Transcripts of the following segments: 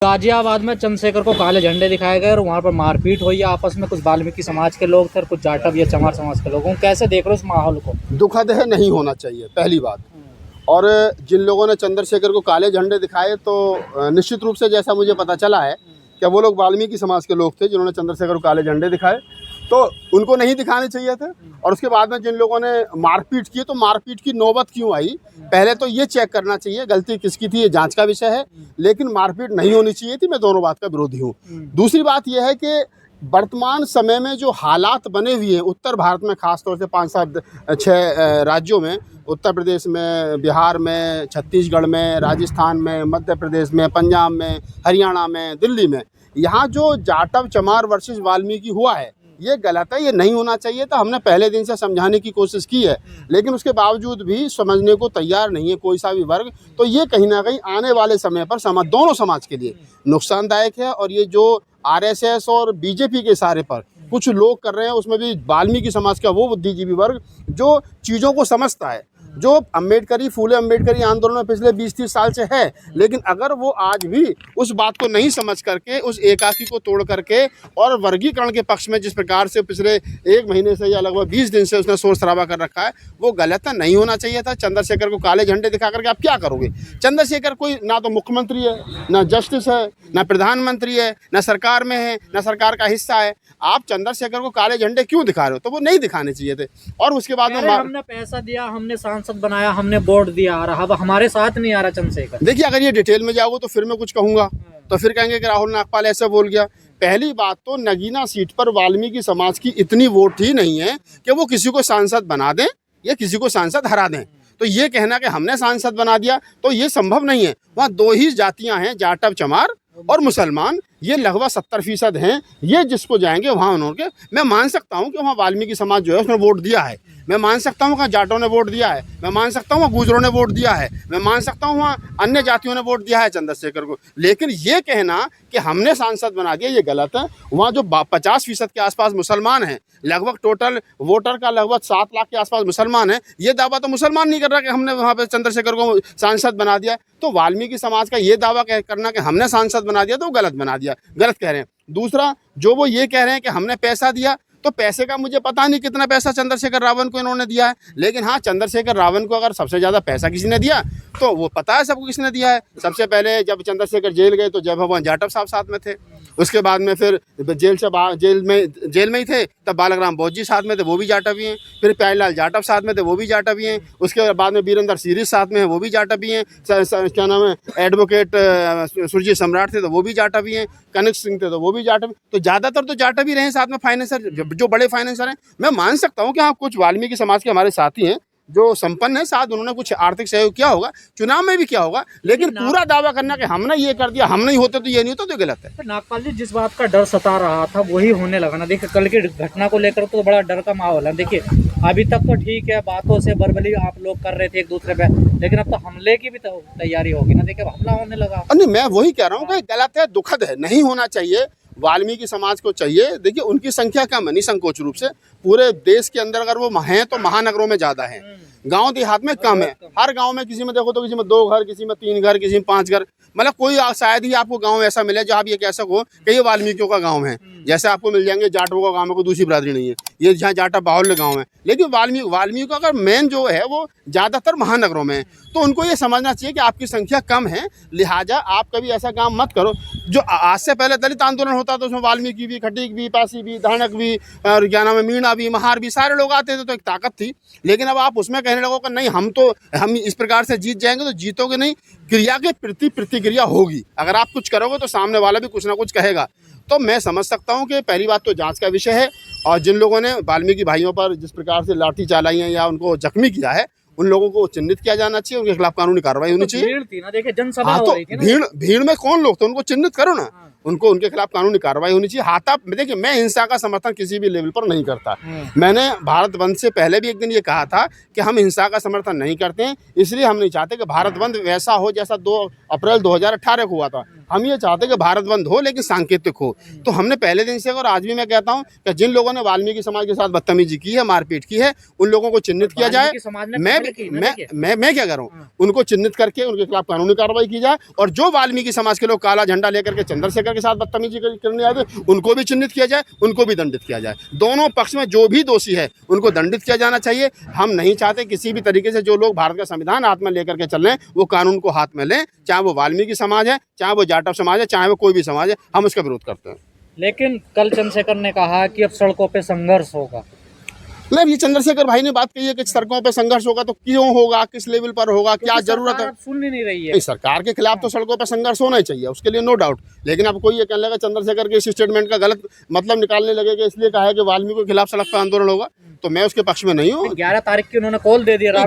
गाजियाबाद में चंद्रशेखर को काले झंडे दिखाए गए और वहां पर मारपीट हुई। आपस में कुछ वाल्मीकि समाज के लोग थे और कुछ जाटव या चमार समाज के लोगों। कैसे देख रहे हो इस माहौल को? दुखद है, नहीं होना चाहिए पहली बात। और जिन लोगों ने चंद्रशेखर को काले झंडे दिखाए तो निश्चित रूप से जैसा मुझे पता चला है कि वो लोग वाल्मीकि समाज के लोग थे जिन्होंने चंद्रशेखर को काले झंडे दिखाए, तो उनको नहीं दिखाने चाहिए थे। और उसके बाद में जिन लोगों ने मारपीट की, तो मारपीट की नौबत क्यों आई, पहले तो ये चेक करना चाहिए गलती किसकी थी, ये जांच का विषय है। लेकिन मारपीट नहीं होनी चाहिए थी, मैं दोनों बात का विरोधी हूँ। दूसरी बात यह है कि वर्तमान समय में जो हालात बने हुए हैं उत्तर भारत में, खासतौर से 5-7-6 राज्यों में, उत्तर प्रदेश में, बिहार में, छत्तीसगढ़ में, राजस्थान में, मध्य प्रदेश में, पंजाब में, हरियाणा में, दिल्ली में, यहाँ जो जाटव चमार वर्सेस वाल्मीकि हुआ है ये गलत है, ये नहीं होना चाहिए था। हमने पहले दिन से समझाने की कोशिश की है, लेकिन उसके बावजूद भी समझने को तैयार नहीं है कोई सा भी वर्ग। तो ये कहीं ना कहीं आने वाले समय पर दोनों समाज के लिए नुकसानदायक है। और ये जो आरएसएस और बीजेपी के इशारे पर कुछ लोग कर रहे हैं, उसमें भी वाल्मीकि समाज का वो बुद्धिजीवी वर्ग जो चीज़ों को समझता है, जो फूले अम्बेडकरी आंदोलन में पिछले 20-30 साल से है, लेकिन अगर वो आज भी उस बात को नहीं समझ करके, उस एकाकी को तोड़ करके और वर्गीकरण के पक्ष में जिस प्रकार से पिछले 1 महीने से या लगभग 20 दिन से उसने शोर शराबा कर रखा है, वो गलत है, नहीं होना चाहिए था। चंद्रशेखर को काले झंडे दिखा करके आप क्या करोगे? चंद्रशेखर कोई ना तो मुख्यमंत्री है, ना जस्टिस है, ना प्रधानमंत्री है, ना सरकार में है, ना सरकार का हिस्सा है। आप चंद्रशेखर को काले झंडे क्यों दिखा रहे हो? तो वो नहीं दिखाने चाहिए थे। और उसके बाद में हमने पैसा दिया, हमने सांसद बनाया, हमने वोट दिया, अब हमारे साथ नहीं आ रहा चंद्रशेखर। देखिए, अगर ये डिटेल में जाओगे तो फिर मैं कुछ कहूँगा तो फिर कहेंगे कि राहुल नागपाल ऐसे बोल गया। पहली बात तो नगीना सीट पर वाल्मीकि समाज की इतनी वोट ही नहीं है कि वो किसी को सांसद बना दें या किसी को सांसद हरा दें। तो ये कहना कि हमने सांसद बना दिया तो ये संभव नहीं है। वहाँ 2 ही जातियाँ हैं, जाटव चमार और मुसलमान, ये लगभग 70% हैं। ये जिसको जाएंगे वहाँ उन्होंने, मैं मान सकता हूँ कि वहाँ वाल्मीकि समाज जो है उसने वोट दिया है, मैं मान सकता हूँ वहाँ जाटों ने वोट दिया है, मैं मान सकता हूँ वहाँ गुजरों ने वोट दिया है, मैं मान सकता हूँ वहाँ अन्य जातियों ने वोट दिया है चंद्रशेखर को। लेकिन ये कहना कि हमने सांसद बना दिया, ये गलत है। वहाँ जो 50% के आसपास मुसलमान हैं, लगभग टोटल वोटर का लगभग 7 लाख के आसपास मुसलमान हैं। ये दावा तो मुसलमान नहीं कर रहा कि हमने वहाँ पर चंद्रशेखर को सांसद बना दिया। तो वाल्मीकि समाज का ये दावा करना कि हमने सांसद बना दिया तो गलत बना दिया, गलत कह रहे हैं। दूसरा, जो वो ये कह रहे हैं कि हमने पैसा दिया, तो पैसे का मुझे पता नहीं कितना पैसा चंद्रशेखर रावण को इन्होंने दिया है। लेकिन हाँ, चंद्रशेखर रावण को अगर सबसे ज़्यादा पैसा किसी ने दिया तो वो पता है सबको किसने दिया है। सबसे पहले जब चंद्रशेखर जेल गए तो जय भगवान जाटव साहब साथ में थे। उसके बाद में फिर जेल में ही थे तब बालकराम बौद्ध जी साथ में थे, वो भी जाटवी हैं। फिर प्यारेलाल जाटव साथ में थे, वो भी जाटवी हैं। उसके बाद में वीरेंद्र सीरीज साथ में है, वो भी जाटवी हैं। क्या नाम है, एडवोकेट सुरजीत सम्राट थे तो वो भी जाटवी हैं। कनक सिंह थे तो वो भी जाटवी। तो ज़्यादातर तो जाटवी रहे साथ में। फाइनेंसर जो बड़े फाइनेंसर हैं, मैं मान सकता हूँ कि हाँ कुछ वाल्मीकि समाज के हमारे साथी हैं जो संपन्न है, साथ उन्होंने कुछ आर्थिक सहयोग किया होगा, चुनाव में भी किया होगा। लेकिन पूरा दावा करना कि हमने ये कर दिया, हम नहीं होते तो ये नहीं होता, तो गलत है। नागपाल जी, जिस बात का डर सता रहा था वही होने लगा ना। देखिए, कल की घटना को लेकर तो बड़ा डर का माहौल है। देखिए, अभी तक तो ठीक है, बातों से बर्बली आप लोग कर रहे थे एक दूसरे पे, लेकिन अब तो हमले की भी तो तैयारी होगी ना। देखिए, हमला होने लगा। नहीं, मैं वही कह रहा हूँ कि गलत है, दुखद है, नहीं होना चाहिए। वाल्मीकि समाज को चाहिए, देखिए उनकी संख्या कम है निसंकोच रूप से। पूरे देश के अंदर अगर वो हैं तो महानगरों में ज़्यादा है, गांव देहात में कम है। हर गांव में किसी में देखो तो किसी में 2 घर, किसी में 3 घर, किसी में 5 घर। मतलब कोई शायद ही आपको गांव ऐसा मिले जो आप ये कह सको कि ये वाल्मीकियों का गांव है। जैसे आपको मिल जाएंगे जाटों का गांव में, कोई दूसरी बिरादरी नहीं है, ये जहाँ जाटा बाहुल्य गांव है। लेकिन वाल्मीकि का अगर मेन जो है वो ज़्यादातर महानगरों में है। तो उनको ये समझना चाहिए कि आपकी संख्या कम है, लिहाजा आप कभी ऐसा काम मत करो। जो आज से पहले दलित आंदोलन होता तो उसमें वाल्मीकि भी, खटीक भी, पासी भी, धानक भी, और क्या नाम है, मीणा भी, महार भी, सारे लोग आते थे, तो एक ताकत थी। लेकिन अब आप उसमें कहने लगो कि नहीं हम इस प्रकार से जीत जाएंगे, तो जीतोगे नहीं। क्रिया के प्रति प्रतिक्रिया होगी। अगर आप कुछ करोगे तो सामने वाला भी कुछ ना कुछ कहेगा। तो मैं समझ सकता हूँ कि पहली बात तो जांच का विषय है, और जिन लोगों ने वाल्मीकि भाइयों पर जिस प्रकार से लाठी चलाई है या उनको जख्मी किया है, उन लोगों को चिन्हित किया जाना चाहिए, उनके खिलाफ कानूनी कार्रवाई होनी चाहिए। भीड़ थी ना, देखिए जनसभा हो रही थी ना। भीड़ में कौन लोग थे, उनको चिन्हित करो ना, उनको उनके खिलाफ कानूनी कार्रवाई होनी चाहिए। देखिए, मैं हिंसा का समर्थन किसी भी लेवल पर नहीं करता। मैंने भारत बंद से पहले भी एक दिन ये कहा था कि हम हिंसा का समर्थन नहीं करते हैं, इसलिए हम नहीं चाहते कि भारत बंद वैसा हो जैसा 2 अप्रैल 2018 को हुआ था। हम ये चाहते हैं कि भारत बंद हो लेकिन सांकेतिक हो। तो हमने पहले दिन से और आज भी मैं कहता हूँ कि जिन लोगों ने वाल्मीकि समाज के साथ बदतमीजी की है, मारपीट की है, उन लोगों को चिन्हित किया जाए। मैं क्या कर रहा हूँ, उनको चिन्हित करके उनके खिलाफ कानूनी कार्रवाई की जाए, और जो वाल्मीकि समाज के लोग काला झंडा लेकर के चंद्रशेखर के साथ बदतमीजी करने आए थे उनको भी चिन्हित किया जाए, उनको भी दंडित किया जाए। दोनों पक्ष में जो भी दोषी है उनको दंडित किया जाना चाहिए। हम नहीं चाहते किसी भी तरीके से जो लोग भारत का संविधान हाथ में लेकर के चल रहे हैं वो कानून को हाथ में लें, चाहे वो वाल्मीकि समाज है, चाहे वो जाटव समाज है, चाहे वो कोई भी समाज है, हम उसका विरोध करते हैं। लेकिन कल चंद्रशेखर ने कहा कि अब सड़कों पे संघर्ष होगा। मतलब ये चंद्रशेखर भाई ने बात कही है कि सड़कों पे संघर्ष होगा, तो क्यों होगा, किस लेवल पर होगा, क्या जरूरत है? सुन ही नहीं रही है। नहीं, सरकार के खिलाफ तो सड़कों पे संघर्ष होना ही चाहिए, उसके लिए नो डाउट। लेकिन अब कोई ये कहने लगा चंद्रशेखर के इस स्टेटमेंट का गलत मतलब निकालने लगेगा, इसलिए कहा है कि वाल्मीकि के खिलाफ सड़क पर आंदोलन होगा, तो मैं उसके पक्ष में नहीं हूँ। 11 तारीख की उन्होंने कॉल दे दिया।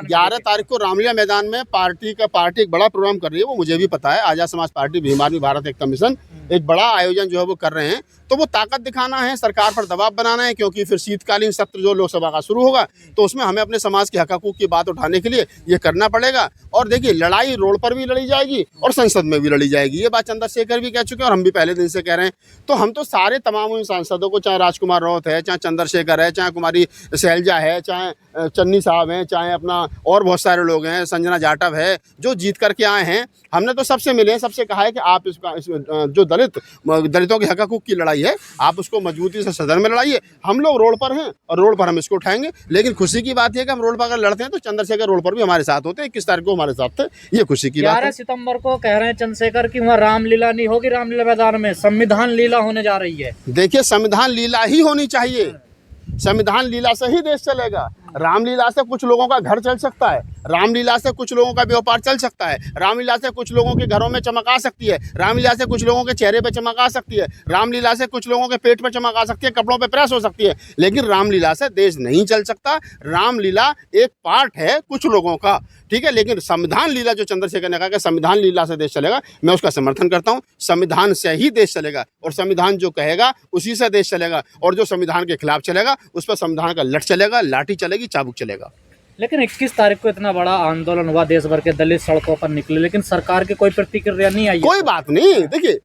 11 तारीख को रामलीला मैदान में पार्टी एक बड़ा प्रोग्राम कर रही है, वो मुझे भी पता है। आजाद समाज पार्टी, भीम आर्मी भारत एकता मिशन एक बड़ा आयोजन जो है वो कर रहे हैं। तो वो ताकत दिखाना है, सरकार पर दबाव बनाना है, क्योंकि फिर शीतकालीन सत्र जो लोकसभा का शुरू होगा तो उसमें हमें अपने समाज के हक हकूक की बात उठाने के लिए ये करना पड़ेगा। और देखिए, लड़ाई रोड पर भी लड़ी जाएगी और संसद में भी लड़ी जाएगी, ये बात चंद्रशेखर भी कह चुके हैं और हम भी पहले दिन से कह रहे हैं। तो हम तो सारे तमाम सांसदों को, चाहे राजकुमार राउत है, चाहे चंद्रशेखर है, चाहे कुमारी शैलजा है, चाहे चन्नी साहब हैं, चाहे अपना और बहुत सारे लोग हैं, संजना जाटव है, जो जीत करके आए हैं, हमने तो सबसे मिले हैं, सबसे कहा है कि आप जो दलितों के हक हकूक की लड़ाई है आप उसको मजबूती से सदन में लड़ाइए। हम लोग रोड पर हैं और रोड पर हम इसको उठाएंगे। लेकिन खुशी की बात है कि हम रोड पर अगर लड़ते हैं तो चंद्रशेखर रोड पर भी हमारे साथ होते हैं। 21 तारीख को हमारे साथ थे, ये खुशी की बात है। 11 सितंबर को कह रहे हैं चंद्रशेखर की वहाँ रामलीला नहीं होगी, रामलीला मैदान में संविधान लीला होने जा रही है। देखिए, संविधान लीला ही होनी चाहिए, संविधान लीला से ही देश चलेगा। रामलीला से कुछ लोगों का घर चल सकता है, रामलीला से कुछ लोगों का व्यापार चल सकता है, रामलीला से कुछ लोगों के घरों में चमक आ सकती है, रामलीला से कुछ लोगों के चेहरे पे चमक आ सकती है, रामलीला से कुछ लोगों के पेट पे चमक आ सकती है, कपड़ों पे प्रेस हो सकती है। लेकिन रामलीला से देश नहीं चल सकता। रामलीला एक पार्ट है कुछ लोगों का, ठीक है। लेकिन संविधान लीला जो चंद्रशेखर ने कहा कि संविधान लीला से देश चलेगा, मैं उसका समर्थन करता हूँ। संविधान से ही देश चलेगा और संविधान जो कहेगा उसी से देश चलेगा, और जो संविधान के खिलाफ चलेगा उस पर संविधान का लठ चलेगा, लाठी चलेगी, चाबुक चलेगा। लेकिन 21 तारीख को इतना बड़ा आंदोलन हुआ, देश भर के दलित सड़कों पर निकले, लेकिन सरकार की कोई प्रतिक्रिया नहीं आई। कोई बात नहीं, देखिए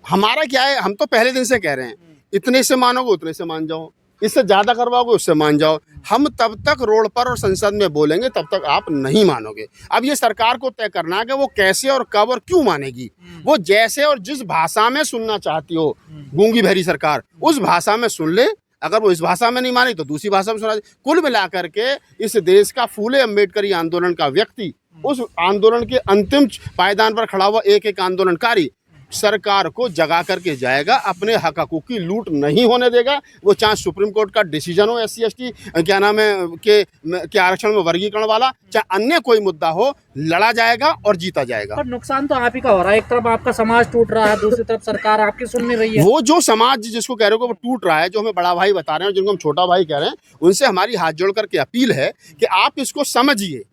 हमारा क्या है, हम तो पहले दिन से कह रहे हैं, इतने से मानोगे उतने से मान जाओ, इससे ज्यादा करवाओगे उससे मान जाओ। हम तब तक रोड पर और संसद में बोलेंगे तब तक आप नहीं मानोगे। अब ये सरकार को तय करना है कि वो कैसे और कब और क्यों मानेगी। वो जैसे और जिस भाषा में सुनना चाहती हो, गूंगी बहरी सरकार, उस भाषा में सुन ले। अगर वो इस भाषा में नहीं मानी तो दूसरी भाषा में सुना। कुल मिलाकर के इस देश का फूले अम्बेडकरी आंदोलन का व्यक्ति, उस आंदोलन के अंतिम पायदान पर खड़ा हुआ एक एक आंदोलनकारी सरकार को जगा करके जाएगा, अपने हक हकूक की लूट नहीं होने देगा। वो चाहे सुप्रीम कोर्ट का डिसीजन हो SC ST क्या नाम है के आरक्षण में वर्गीकरण वाला, चाहे अन्य कोई मुद्दा हो, लड़ा जाएगा और जीता जाएगा। पर नुकसान तो आप ही का हो रहा है। एक तरफ आपका समाज टूट रहा है, दूसरी तरफ सरकार आपकी सुन नहीं रही है। वो जो समाज जिसको कह रहे हो वो टूट रहा है, जो हमें बड़ा भाई बता रहे हैं, जिनको हम छोटा भाई कह रहे हैं, उनसे हमारी हाथ जोड़ करके अपील है कि आप इसको समझिए।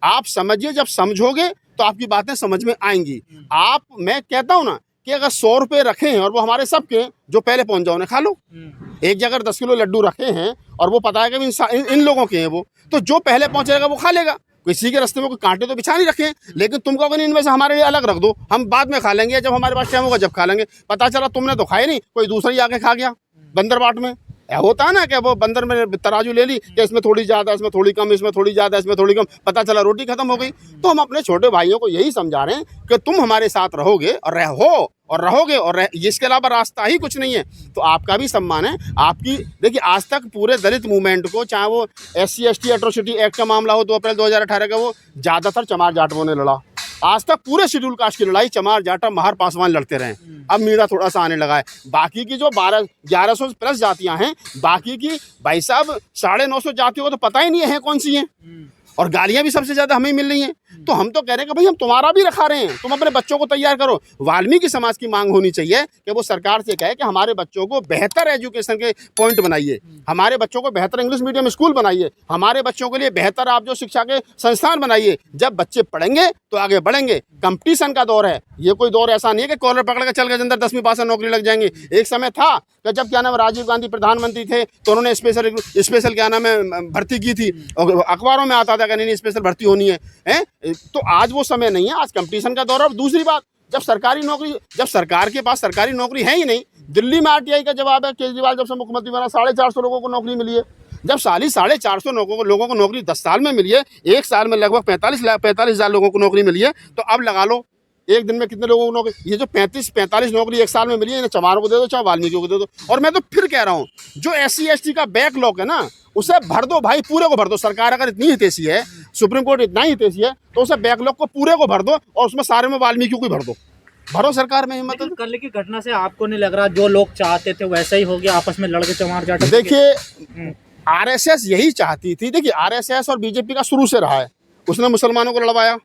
आप समझिए, जब समझोगे तो आपकी बातें समझ में आएंगी। मैं कहता हूँ ना कि अगर 100 रुपये रखे हैं और वो हमारे सबके, जो पहले पहुंच जाओ उन्हें खा लो। एक जगह 10 किलो लड्डू रखे हैं और वो पता है कि इन लोगों के हैं, वो तो जो पहले पहुंचेगा वो खा लेगा। किसी के रास्ते में कोई कांटे तो बिछा नहीं रखे हैं, लेकिन तुम कहोगे नहीं, इनमें से हमारे लिए अलग रख दो, हम बाद में खा लेंगे, जब हमारे पास टाइम होगा जब खा लेंगे। पता चला तुमने तो खाए नहीं, कोई दूसरा ही आके खा गया। बंदर बाट में होता है ना कि वो बंदर में तराजू ले ली कि इसमें थोड़ी ज़्यादा, इसमें थोड़ी कम, इसमें थोड़ी ज़्यादा, इसमें थोड़ी कम, पता चला रोटी खत्म हो गई। तो हम अपने छोटे भाइयों को यही समझा रहे हैं कि तुम हमारे साथ रहोगे और रहोगे और इसके अलावा रास्ता ही कुछ नहीं है। तो आपका भी सम्मान है। आपकी देखिए, आज तक पूरे दलित मूवमेंट को, चाहे वो SC ST एट्रोसिटी एक्ट का मामला हो 2 अप्रैल 2018 का, वो ज़्यादातर चमार जाटवों ने लड़ा। आज तक पूरे शेड्यूल कास्ट की लड़ाई चमार जाटव महार पासवान लड़ते रहे। अब मीरा थोड़ा सा आने लगा है। बाकी की जो 1100 प्लस जातियां हैं, बाकी की भाई साहब 950 जातियों को तो पता ही नहीं है कौन सी हैं, और गालियां भी सबसे ज्यादा हमें मिल रही हैं। तो हम तो कह रहे हैं कि भाई हम तुम्हारा भी रखा रहे हैं, तुम अपने बच्चों को तैयार करो। वाल्मीकि समाज की मांग होनी चाहिए कि वो सरकार से कहे कि हमारे बच्चों को बेहतर एजुकेशन के पॉइंट बनाइए, हमारे बच्चों को बेहतर इंग्लिश मीडियम स्कूल बनाइए, हमारे बच्चों के लिए बेहतर आप जो शिक्षा के संस्थान बनाइए। जब बच्चे पढ़ेंगे तो आगे बढ़ेंगे। कंपटीशन का दौर है, ये कोई दौर ऐसा नहीं है कि कॉलर पकड़ के चल के अंदर 10वीं पास नौकरी लग जाएंगी। एक समय था कि जब क्या नाम राजीव गांधी प्रधानमंत्री थे तो उन्होंने स्पेशल क्या नाम है भर्ती की थी, और अखबारों में आता था कि नहीं स्पेशल भर्ती होनी है। तो आज वो समय नहीं है, आज कंपटीशन का दौर है। और दूसरी बात, जब सरकार के पास सरकारी नौकरी है ही नहीं। दिल्ली में आरटीआई का जवाब है, केजरीवाल जब से मुख्यमंत्री बना 450 लोगों को नौकरी मिली है। जब 450 लोगों को नौकरी 10 साल में मिली है, एक साल में लगभग 45,000 लोगों को नौकरी मिली है, तो अब लगा लो एक दिन में कितने लोगों को नौकरी। ये जो 45 नौकरी एक साल में मिली है, इन्हें चमारों को दे दो, चाहे वाल्मीकि को दे दो। और मैं तो फिर कह रहा हूँ, जो SC ST का बैकलॉग है ना, उसे भर दो भाई, पूरे को भर दो। सरकार अगर इतनी हितैषी है, सुप्रीम कोर्ट इतना ही हितैषी है, तो उसे बैकलॉग को पूरे को भर दो और उसमें सारे में वाल्मीकि को भर दो। भरो सरकार में हिम्मत। लेकिन कल की घटना से आपको नहीं लग रहा जो लोग चाहते थे वैसा ही हो गया, आपस में लड़के चमार चाटे? देखिए, RSS यही चाहती थी। देखिए, RSS और बीजेपी का शुरू से रहा है, उसने मुसलमानों को लड़वाया,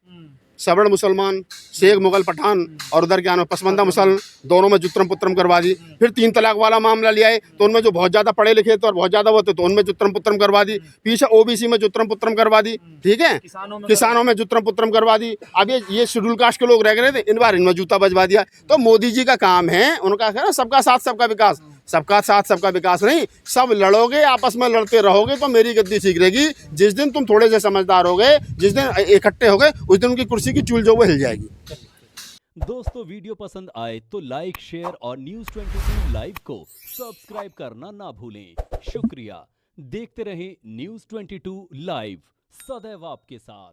सवर्ण मुसलमान, शेख मुगल पठान और उधर क्या नाम पसमंदा मुसलमान, दोनों में जुत्रम पुत्रम करवा दी। फिर 3 तलाक वाला मामला लिया है, तो उनमें जो बहुत ज्यादा पढ़े लिखे थे और बहुत ज्यादा वो थे, तो उनमें जुत्रम पुत्रम करवा दी। पीछे OBC में जुत्रम पुत्रम करवा दी, ठीक है, किसानों में जुत्रम पुत्रम करवा दी। अब ये शेड्यूल कास्ट के लोग रह गए थे, इन बार इनमें जूता बजवा दिया। तो मोदी जी का काम है, उनका है ना सबका साथ सबका विकास। सबका साथ सबका विकास नहीं, सब लड़ोगे, आपस में लड़ते रहोगे तो मेरी गद्दी ठीक रहेगी। जिस दिन तुम थोड़े से समझदार हो गए, जिस दिन इकट्ठे हो गए, उस दिन उनकी कुर्सी की चूल जो वो हिल जाएगी। दोस्तों, वीडियो पसंद आए तो लाइक, शेयर और News 22 लाइव को सब्सक्राइब करना ना भूलें। शुक्रिया। देखते रहें News 22 लाइव, सदैव आपके साथ।